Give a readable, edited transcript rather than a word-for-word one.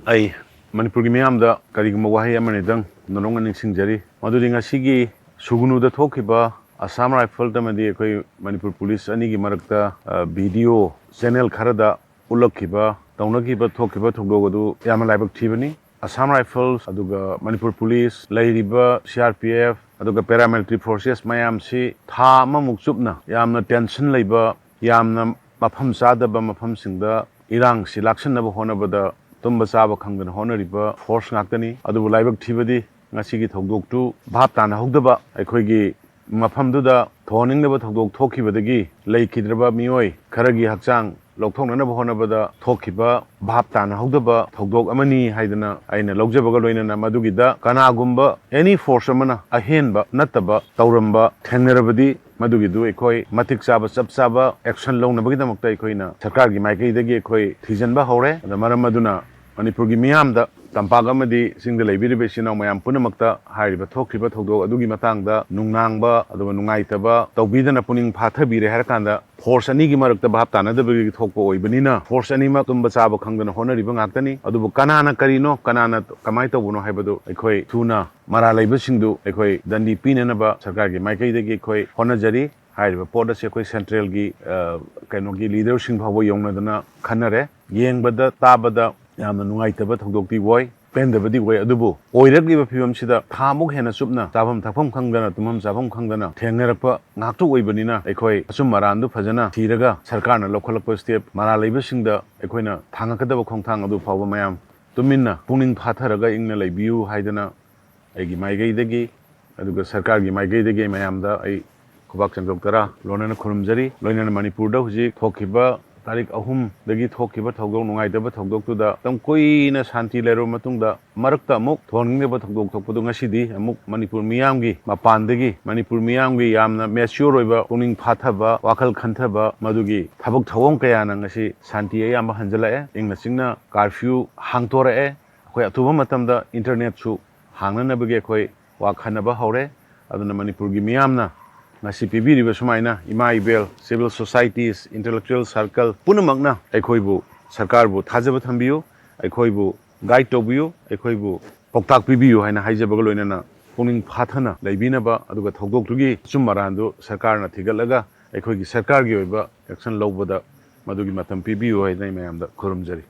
ꯑꯩ ꯃꯅꯤꯄꯨꯔꯒꯤ ꯃꯤꯌꯥꯝꯗ ꯀꯔꯤꯒꯨꯝꯕ ꯋꯥꯍꯩ ꯑꯃꯅꯤꯗꯪ ꯅꯣꯡꯅ ꯅꯤꯡꯁꯤꯡꯖꯔꯤ ꯃꯗꯨꯗꯤ ꯉꯁꯤꯒꯤ ꯁꯨꯒꯨꯅꯨꯗ ꯊꯣꯛꯈꯤꯕ ꯑꯁꯥꯝ ꯔꯥꯏꯐꯜ ꯑꯃꯗꯤ ꯑꯩꯈꯣꯏ ꯃꯅꯤꯄꯨꯔ ꯄꯨꯂꯤꯁ ꯑꯅꯤꯒꯤ ꯃꯔꯛꯇ ꯚꯤꯗꯤꯑꯣ ꯆꯦꯅꯦꯜ ꯈꯔꯗ ꯎꯠꯂꯛꯈꯤꯕ ꯇꯧꯅꯈꯤꯕ ꯊꯣꯛꯈꯤꯕ ꯊꯧꯗꯣꯛ ꯑꯗꯨ ꯌꯥꯝꯅ ꯂꯥꯏꯕꯛ ꯊꯤꯕꯅꯤ ꯑꯁꯥꯝ ꯔꯥꯏꯐꯜꯁ ꯑꯗꯨꯒ ꯃꯅꯤꯄꯨꯔ ꯄꯨꯂꯤꯁ ꯂꯩꯔꯤꯕ CRPF ꯑꯗꯨꯒ ꯄꯦꯔꯥꯃꯤꯂꯤꯇꯔꯤ ꯐꯣꯔꯁꯦꯁ ꯃꯌꯥꯝꯁꯤ ꯊꯥ ꯑꯃꯃꯨꯛ ꯆꯨꯞꯅ ꯌꯥꯝꯅ ꯇꯦꯟꯁꯟ ꯂꯩꯕ ꯌꯥꯝꯅ ꯃꯐꯝ ꯆꯥꯗꯕ ꯃꯐꯝꯁꯤꯡꯗ ꯏꯔꯥꯡꯁꯤ ꯂꯥꯛꯁꯤꯟꯅꯕ ꯍꯣꯠꯅꯕꯗ ꯇꯨꯝꯕ ꯆꯥꯕ ꯈꯪꯗꯅ ꯍꯣꯠꯅꯔꯤꯕ ꯐꯣꯔꯁ ꯉꯥꯛꯇꯅꯤ ꯑꯗꯨꯕꯨ ꯂꯥꯏꯕꯛ ꯊꯤꯕꯗꯤ ꯉꯁꯤꯒꯤ ꯊꯧꯗꯣꯛꯇꯨ ꯚꯥꯞ ꯇꯥꯅꯍꯧꯗꯕ ꯑꯩꯈꯣꯏꯒꯤ ꯃꯐꯝꯗꯨꯗ ꯊꯣꯛꯍꯟꯅꯤꯡꯗꯕ ꯊꯧꯗꯣꯛ ꯊꯣꯛꯈꯤꯕꯗꯒꯤ ꯂꯩꯈꯤꯗ꯭ꯔꯕ ꯃꯤꯑꯣꯏ ꯈꯔꯒꯤ ꯍꯛꯆꯥꯡ ꯂꯧꯊꯣꯛꯅꯅꯕ ꯍꯣꯠꯅꯕꯗ ꯊꯣꯛꯈꯤꯕ ꯚꯥꯞ ꯇꯥꯅꯍꯧꯗꯕ ꯊꯧꯗꯣꯛ ꯑꯃꯅꯤ ꯍꯥꯏꯗꯅ ꯑꯩꯅ ꯂꯧꯖꯕꯒ ꯂꯣꯏꯅꯅ ꯃꯗꯨꯒꯤꯗ ꯀꯅꯥꯒꯨꯝꯕ ꯑꯦꯅꯤ ꯐꯣꯔꯁ ꯑꯃꯅ ꯑꯍꯦꯟꯕ ꯅꯠꯇꯕ ꯇꯧꯔꯝꯕ ꯊꯦꯡꯅꯔꯕꯗꯤ ꯃꯗꯨꯒꯤꯗꯨ ꯑꯩꯈꯣꯏ ꯃꯇꯤꯛ ꯆꯥꯕ ꯆꯞ ꯆꯥꯕ ꯑꯦꯛꯁꯟ ꯂꯧꯅꯕꯒꯤꯗꯃꯛꯇ ꯑꯩꯈꯣꯏꯅ ꯁꯔꯀꯥꯔꯒꯤ ꯃꯥꯏꯀꯩꯗꯒꯤ ꯑꯩꯈꯣꯏ ꯊꯤꯖꯤꯟꯕ ꯍꯧꯔꯦ ꯑꯗ ꯃꯔꯝ ꯑꯗꯨꯅ ꯃꯅꯤꯄꯨꯔꯒꯤ ꯃꯤꯌꯥꯝꯗ ꯇꯝꯄꯥꯛ ꯑꯃꯗꯤ ꯆꯤꯡꯗ ꯂꯩꯕꯤꯔꯤꯕ ꯏꯆꯤꯟ ꯏꯅꯥꯎ ꯃꯌꯥꯝ ꯄꯨꯝꯅꯃꯛꯇ ꯍꯥꯏꯔꯤꯕ ꯊꯣꯛꯈꯤꯕ ꯊꯧꯗꯣꯛ ꯑꯗꯨꯒꯤ ꯃꯇꯥꯡꯗ ꯅꯨꯡꯅꯥꯡꯕ ꯑꯗꯨꯒ ꯅꯨꯡꯉꯥꯏꯇꯕ ꯇꯧꯕꯤꯗꯅ ꯄꯨꯛꯅꯤꯡ ꯐꯥꯊꯕꯤꯔꯦ ꯍꯥꯏꯔꯀꯥꯟꯗ ꯐꯣꯔꯁ ꯑꯅꯤꯒꯤ ꯃꯔꯛꯇ ꯚꯥꯞ ꯇꯥꯅꯗꯕꯒꯤ ꯊꯣꯛꯄ ꯑꯣꯏꯕꯅꯤꯅ ꯐꯣꯔꯁ ꯑꯅꯤꯃꯛ ꯇꯨꯝꯕ ꯆꯥꯕ ꯈꯪꯗꯅ ꯍꯣꯠꯅꯔꯤꯕ ꯉꯥꯛꯇꯅꯤ ꯑꯗꯨꯕꯨ ꯀꯅꯥꯅ ꯀꯔꯤꯅꯣ ꯀꯅꯥꯅ ꯀꯃꯥꯏꯅ ꯇꯧꯕꯅꯣ ꯍꯥꯏꯕꯗꯨ ꯑꯩꯈꯣꯏ ꯊꯨꯅ ꯃꯔꯥꯜ ꯂꯩꯕꯁꯤꯡꯗꯨ ꯑꯩꯈꯣꯏ ꯗꯟꯗꯤ ꯄꯤꯅꯅꯕ ꯁꯔꯀꯥꯔꯒꯤ ꯃꯥꯏꯀꯩꯗꯒꯤ ꯑꯩꯈꯣꯏ ꯍꯣꯠꯅꯖꯔꯤ ꯍꯥꯏꯔꯤꯕ ꯄꯣꯠ ꯑꯁꯤ ꯑꯩꯈꯣꯏ ꯁꯦꯟꯇ꯭ꯔꯦꯜꯒꯤ ꯀꯩꯅꯣꯒꯤ ꯂꯤꯗꯔꯁꯤꯡ ꯐꯥꯎꯕ ꯌꯧꯅꯗꯅ ꯈꯟꯅꯔꯦ ꯌꯦꯡꯕꯗ ꯇꯥꯕꯗ ꯌꯥꯝꯅ ꯅꯨꯡꯉꯥꯏꯇꯕ ꯊꯧꯗꯣꯛꯇꯤ ꯑꯣꯏ ꯄꯦꯟꯗꯕꯗꯤ ꯑꯣꯏ ꯑꯗꯨꯕꯨ ꯑꯣꯏꯔꯛꯂꯤꯕ ꯐꯤꯕꯝꯁꯤꯗ ꯊꯥꯃꯨꯛ ꯍꯦꯟꯅ ꯆꯨꯞꯅ ꯆꯥꯐꯝ ꯊꯛꯐꯝ ꯈꯪꯗꯅ ꯇꯨꯝꯐꯝ ꯆꯥꯐꯝ ꯈꯪꯗꯅ ꯊꯦꯡꯅꯔꯛꯄ ꯉꯥꯛꯇ ꯑꯣꯏꯕꯅꯤꯅ ꯑꯩꯈꯣꯏ ꯑꯆꯨꯝ ꯑꯔꯥꯟꯗꯨ ꯐꯖꯅ ꯊꯤꯔꯒ ꯁꯔꯀꯥꯔꯅ ꯂꯧꯈꯠꯂꯛꯄ ꯁ꯭ꯇꯦꯞ ꯃꯔꯥꯜ ꯂꯩꯕꯁꯤꯡꯗ ꯑꯩꯈꯣꯏꯅ ꯊꯥꯡꯉꯛꯀꯗꯕ ꯈꯣꯡꯊꯥꯡ ꯑꯗꯨ ꯐꯥꯎꯕ ꯃꯌꯥꯝ ꯇꯨꯃꯤꯟꯅ ꯄꯨꯛꯅꯤꯡ ꯐꯥꯊꯔꯒ ꯏꯪꯅ ꯂꯩꯕꯤꯌꯨ ꯍꯥꯏꯗꯅ ꯑꯩꯒꯤ ꯃꯥꯏꯀꯩꯗꯒꯤ ꯑꯗꯨꯒ ꯁꯔꯀꯥꯔꯒꯤ ꯃꯥꯏꯀꯩꯗꯒꯤ ꯃꯌꯥꯝꯗ ꯑꯩ ꯈꯨꯕꯥꯛ ꯆꯪꯖꯣꯛꯇꯔꯥ ꯂꯣꯏꯅꯅ ꯈꯨꯔꯨꯝꯖꯔꯤ ꯂꯣꯏꯅꯅ ꯃꯅꯤꯄꯨꯔꯗ ꯍꯧꯖꯤꯛ ꯊꯣꯛꯈꯤꯕ ꯇꯥꯔꯤꯛ 3ꯗꯒꯤ ꯊꯣꯛꯈꯤꯕ ꯊꯧꯗꯣꯛ ꯅꯨꯡꯉꯥꯏꯇꯕ ꯊꯧꯗꯣꯛꯇꯨꯗ ꯃꯇꯝ ꯀꯨꯏꯅ ꯁꯥꯟꯇꯤ ꯂꯩꯔꯕ ꯃꯇꯨꯡꯗ ꯃꯔꯛꯇ ꯑꯃꯨꯛ ꯊꯣꯛꯍꯟꯅꯤꯡꯗꯕ ꯊꯧꯗꯣꯛ ꯊꯣꯛꯄꯗꯨ ꯉꯁꯤꯗꯤ ꯑꯃꯨꯛ ꯃꯅꯤꯄꯨꯔ ꯃꯤꯌꯥꯝꯒꯤ ꯃꯄꯥꯟꯗꯒꯤ ꯃꯅꯤꯄꯨꯔ ꯃꯤꯌꯥꯝꯒꯤ ꯌꯥꯝꯅ ꯃꯦꯆꯤꯌꯣꯔ ꯑꯣꯏꯕ ꯄꯨꯛꯅꯤꯡ ꯐꯥꯊꯕ ꯋꯥꯈꯜ ꯈꯟꯊꯕ ꯃꯗꯨꯒꯤ ꯊꯕꯛ ꯊꯧꯑꯣꯡ ꯀꯌꯥꯅ ꯉꯁꯤ ꯁꯥꯟꯇꯤ ꯑꯌꯥꯝꯕ ꯍꯟꯖꯤꯜꯂꯛꯑꯦ ꯏꯪꯅ ꯆꯤꯡꯅ ꯀꯥꯔꯐ꯭ꯌꯨ ꯍꯥꯡꯇꯣꯔꯛꯑꯦ ꯑꯩꯈꯣꯏ ꯑꯊꯨꯕ ꯃꯇꯝꯗ ꯏꯟꯇꯔꯅꯦꯠꯁꯨ ꯍꯥꯡꯅꯅꯕꯒꯤ ꯑꯩꯈꯣꯏ ꯋꯥ ꯈꯟꯅꯕ ꯍꯧꯔꯦ ꯑꯗꯨꯅ ꯃꯅꯤꯄꯨꯔꯒꯤ ꯃꯤꯌꯥꯝꯅ ꯉꯁꯤ ꯄꯤꯕꯤꯔꯤꯕ ꯁꯨꯃꯥꯏꯅ ꯏꯃꯥ ꯏꯕꯦꯜ ꯁꯤꯚꯤꯜ ꯁꯣꯁꯥꯏꯇꯤꯁ ꯏꯟꯇꯦꯂꯦꯛꯆꯨꯋꯦꯜ ꯁꯥꯔꯀꯜ ꯄꯨꯝꯅꯃꯛꯅ ꯑꯩꯈꯣꯏꯕꯨ ꯁꯔꯀꯥꯔꯕꯨ ꯊꯥꯖꯕ ꯊꯝꯕꯤꯌꯨ ꯑꯩꯈꯣꯏꯕꯨ ꯒꯥꯏꯗ ꯇꯧꯕꯤꯌꯨ ꯑꯩꯈꯣꯏꯕꯨ ꯄꯥꯎꯇꯥꯛ ꯄꯤꯕꯤꯌꯨ ꯍꯥꯏꯅ ꯍꯥꯏꯖꯕꯒ ꯂꯣꯏꯅꯅ ꯄꯨꯛꯅꯤꯡ ꯐꯥꯊꯅ ꯂꯩꯕꯤꯅꯕ ꯑꯗꯨꯒ ꯊꯧꯗꯣꯛꯇꯨꯒꯤ ꯑꯆꯨꯝ ꯑꯔꯥꯟꯗꯨ ꯁꯔꯀꯥꯔꯅ ꯊꯤꯒꯠꯂꯒ ꯑꯩꯈꯣꯏꯒꯤ ꯁꯔꯀꯥꯔꯒꯤ ꯑꯣꯏꯕ ꯑꯦꯛꯁꯟ ꯂꯧꯕꯗ ꯃꯗꯨꯒꯤ ꯃꯇꯝ ꯄꯤꯕꯤꯌꯨ ꯍꯥꯏꯅ ꯑꯩ ꯃꯌꯥꯝꯗ ꯈꯨꯔꯨꯝꯖꯔꯤ